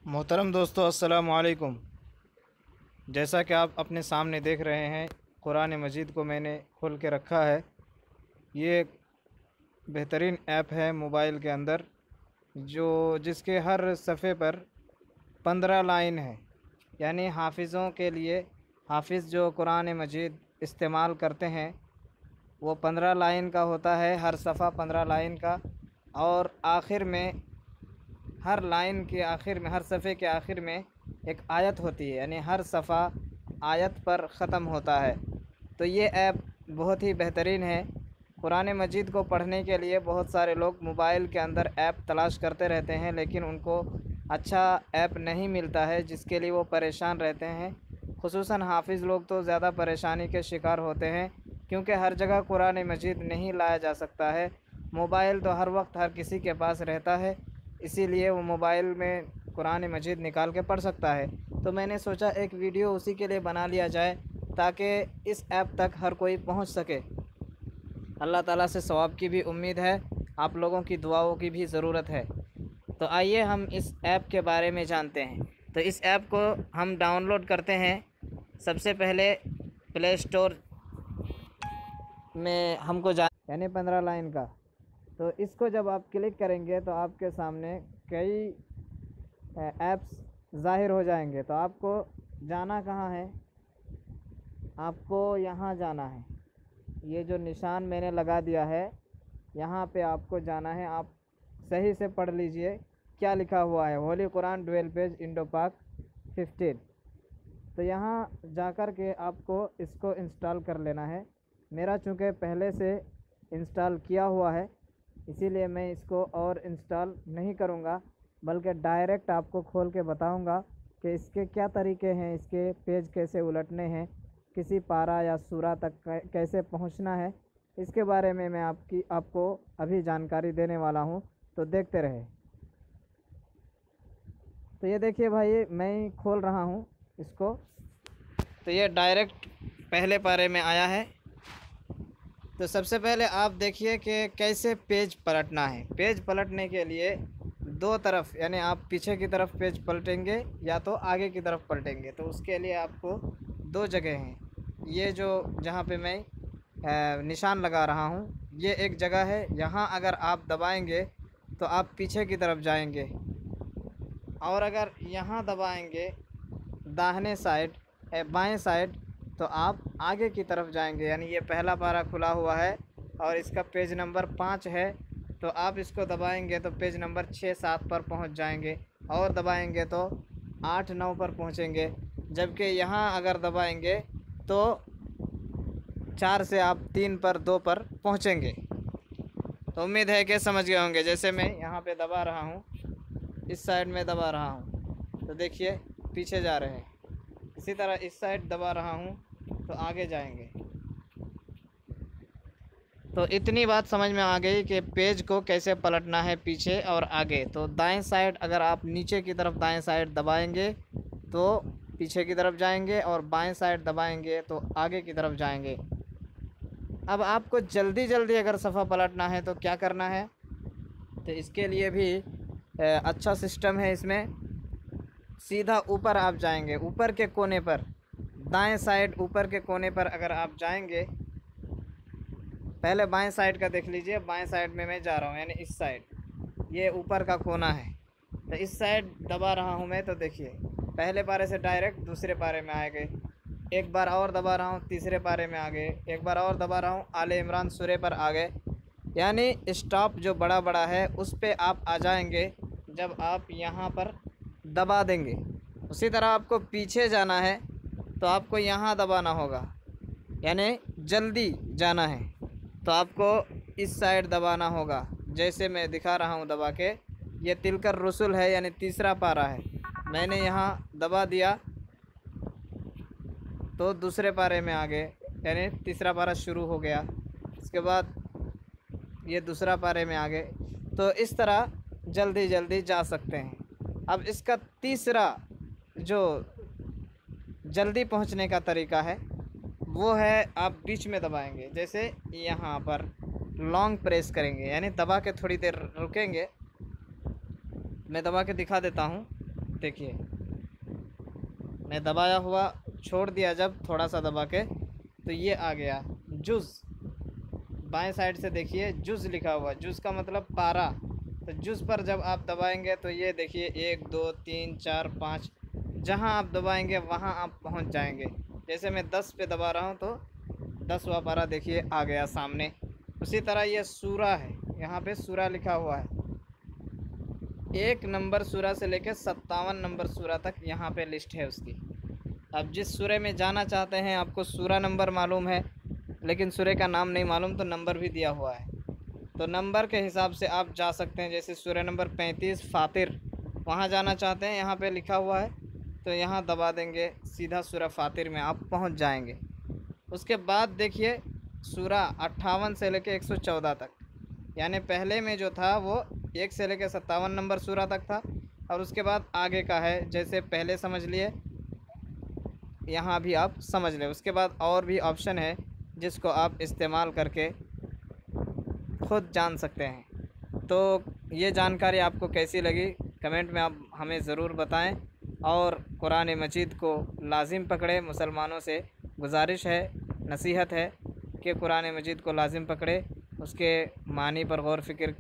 मोहतरम दोस्तों, अस्सलाम वालेकुम। जैसा कि आप अपने सामने देख रहे हैं, कुरान मजीद को मैंने खोल के रखा है। ये एक बेहतरीन ऐप है मोबाइल के अंदर, जो जिसके हर सफ़े पर 15 लाइन है। यानी हाफिज़ों के लिए, हाफिज़ जो कुरान मजीद इस्तेमाल करते हैं, वो 15 लाइन का होता है, हर सफ़ा 15 लाइन का। और आखिर में, हर लाइन के आखिर में, हर सफ़े के आखिर में एक आयत होती है, यानी हर सफ़ा आयत पर ख़त्म होता है। तो ये ऐप बहुत ही बेहतरीन है। कुरान मजीद को पढ़ने के लिए बहुत सारे लोग मोबाइल के अंदर ऐप तलाश करते रहते हैं, लेकिन उनको अच्छा ऐप नहीं मिलता है, जिसके लिए वो परेशान रहते हैं। खुसूसन हाफिज़ लोग तो ज़्यादा परेशानी के शिकार होते हैं, क्योंकि हर जगह कुरान मजीद नहीं लाया जा सकता है। मोबाइल तो हर वक्त हर किसी के पास रहता है, इसीलिए वो मोबाइल में कुरान मजीद निकाल के पढ़ सकता है। तो मैंने सोचा एक वीडियो उसी के लिए बना लिया जाए, ताकि इस ऐप तक हर कोई पहुंच सके। अल्लाह ताला से सवाब की भी उम्मीद है, आप लोगों की दुआओं की भी ज़रूरत है। तो आइए हम इस ऐप के बारे में जानते हैं। तो इस ऐप को हम डाउनलोड करते हैं। सबसे पहले प्ले स्टोर में हमको यानी 15 लाइन का। तो इसको जब आप क्लिक करेंगे तो आपके सामने कई ऐप्स ज़ाहिर हो जाएंगे। तो आपको जाना कहाँ है? आपको यहाँ जाना है। ये जो निशान मैंने लगा दिया है, यहाँ पे आपको जाना है। आप सही से पढ़ लीजिए क्या लिखा हुआ है। Holi Quran dual page Indo पाक 15। तो यहाँ जाकर के आपको इसको इंस्टॉल कर लेना है। मेरा चूँकि पहले से इंस्टॉल किया हुआ है, इसीलिए मैं इसको और इंस्टॉल नहीं करूँगा, बल्कि डायरेक्ट आपको खोल के बताऊँगा कि इसके क्या तरीके हैं, इसके पेज कैसे उलटने हैं, किसी पारा या सूरा तक कैसे पहुँचना है। इसके बारे में मैं आपको अभी जानकारी देने वाला हूँ, तो देखते रहे। तो ये देखिए भाई, मैं खोल रहा हूँ इसको। तो ये डायरेक्ट पहले पारे में आया है। तो सबसे पहले आप देखिए कि कैसे पेज पलटना है। पेज पलटने के लिए दो तरफ, यानी आप पीछे की तरफ पेज पलटेंगे या तो आगे की तरफ पलटेंगे। तो उसके लिए आपको दो जगह हैं। ये जो जहाँ पे मैं निशान लगा रहा हूँ, ये एक जगह है। यहाँ अगर आप दबाएंगे तो आप पीछे की तरफ जाएंगे, और अगर यहाँ दबाएंगे दाहिने साइड बाएं साइड, तो आप आगे की तरफ जाएंगे। यानी ये पहला पारा खुला हुआ है और इसका पेज नंबर 5 है। तो आप इसको दबाएंगे तो पेज नंबर 6-7 पर पहुंच जाएंगे, और दबाएंगे तो 8-9 पर पहुंचेंगे। जबकि यहाँ अगर दबाएंगे तो 4 से आप 3 पर 2 पर पहुंचेंगे। तो उम्मीद है कि समझ गए होंगे। जैसे मैं यहाँ पे दबा रहा हूँ, इस साइड में दबा रहा हूँ, तो देखिए पीछे जा रहे हैं। इसी तरह इस साइड दबा रहा हूँ तो आगे जाएंगे। तो इतनी बात समझ में आ गई कि पेज को कैसे पलटना है पीछे और आगे। तो दाएं साइड अगर आप नीचे की तरफ दाएं साइड दबाएंगे तो पीछे की तरफ जाएंगे, और बाएं साइड दबाएंगे तो आगे की तरफ जाएंगे। अब आपको जल्दी जल्दी अगर सफ़ा पलटना है तो क्या करना है? तो इसके लिए भी अच्छा सिस्टम है इसमें। सीधा ऊपर आप जाएंगे, ऊपर के कोने पर, दाएं साइड ऊपर के कोने पर अगर आप जाएंगे, पहले बाएं साइड का देख लीजिए। बाएं साइड में मैं जा रहा हूँ, यानी इस साइड, ये ऊपर का कोना है। तो इस साइड दबा रहा हूँ मैं, तो देखिए पहले पारे से डायरेक्ट दूसरे पारे में आ गए। एक बार और दबा रहा हूँ, तीसरे पारे में आ गए। एक बार और दबा रहा हूँ, आले इमरान सूरे पर आ गए। यानी स्टॉप जो बड़ा बड़ा है उस पर आप आ जाएंगे जब आप यहाँ पर दबा देंगे। उसी तरह आपको पीछे जाना है तो आपको यहाँ दबाना होगा, यानी जल्दी जाना है तो आपको इस साइड दबाना होगा, जैसे मैं दिखा रहा हूँ दबा के। ये तिलकर रसूल है, यानी तीसरा पारा है। मैंने यहाँ दबा दिया तो दूसरे पारे में आ गए, यानी तीसरा पारा शुरू हो गया। इसके बाद ये दूसरा पारे में आ गए। तो इस तरह जल्दी जल्दी जा सकते हैं। अब इसका तीसरा जो जल्दी पहुंचने का तरीका है वो है, आप बीच में दबाएंगे। जैसे यहाँ पर लॉन्ग प्रेस करेंगे, यानी दबा के थोड़ी देर रुकेंगे। मैं दबा के दिखा देता हूँ। देखिए मैं दबाया हुआ छोड़ दिया, जब थोड़ा सा दबा के तो ये आ गया जुज़। बाएं साइड से देखिए जुज़ लिखा हुआ, जुज़ का मतलब पारा। तो जुज़ पर जब आप दबाएंगे तो ये देखिए 1 2 3 4 5, जहाँ आप दबाएंगे वहाँ आप पहुँच जाएंगे। जैसे मैं 10 पे दबा रहा हूँ तो 10वां पारा देखिए आ गया सामने। उसी तरह ये सूरा है, यहाँ पे सूरा लिखा हुआ है। 1 नंबर सूरा से लेकर 57 नंबर सूरा तक यहाँ पे लिस्ट है उसकी। अब जिस सूरे में जाना चाहते हैं, आपको सूरा नंबर मालूम है लेकिन सूरे का नाम नहीं मालूम, तो नंबर भी दिया हुआ है, तो नंबर के हिसाब से आप जा सकते हैं। जैसे सूरा नंबर 35 फातिर, वहाँ जाना चाहते हैं, यहाँ पे लिखा हुआ है, तो यहाँ दबा देंगे, सीधा सूरा फातिर में आप पहुँच जाएंगे। उसके बाद देखिए सूरा 58 से लेकर 114 तक, यानी पहले में जो था वो 1 से लेकर 57 नंबर सूरा तक था, और उसके बाद आगे का है। जैसे पहले समझ लिए, यहाँ भी आप समझ लें। उसके बाद और भी ऑप्शन है जिसको आप इस्तेमाल करके खुद जान सकते हैं। तो ये जानकारी आपको कैसी लगी कमेंट में आप हमें ज़रूर बताएं, और कुरान मजीद को लाजिम पकड़े। मुसलमानों से गुजारिश है, नसीहत है कि कुरान मजीद को लाजिम पकड़े, उसके मानी पर गौर फ़िक्र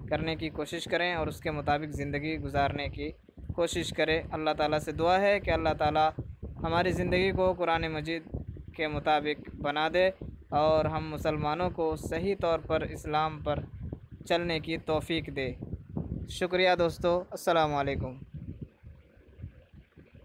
करने की कोशिश करें और उसके मुताबिक ज़िंदगी गुजारने की कोशिश करें। अल्लाह ताला से दुआ है कि अल्लाह ताला हमारी ज़िंदगी को कुरान मजीद के मुताबिक बना दे, और हम मुसलमानों को सही तौर पर इस्लाम पर चलने की तौफ़ीक दे। शुक्रिया दोस्तों, अस्सलामु अलैकुम।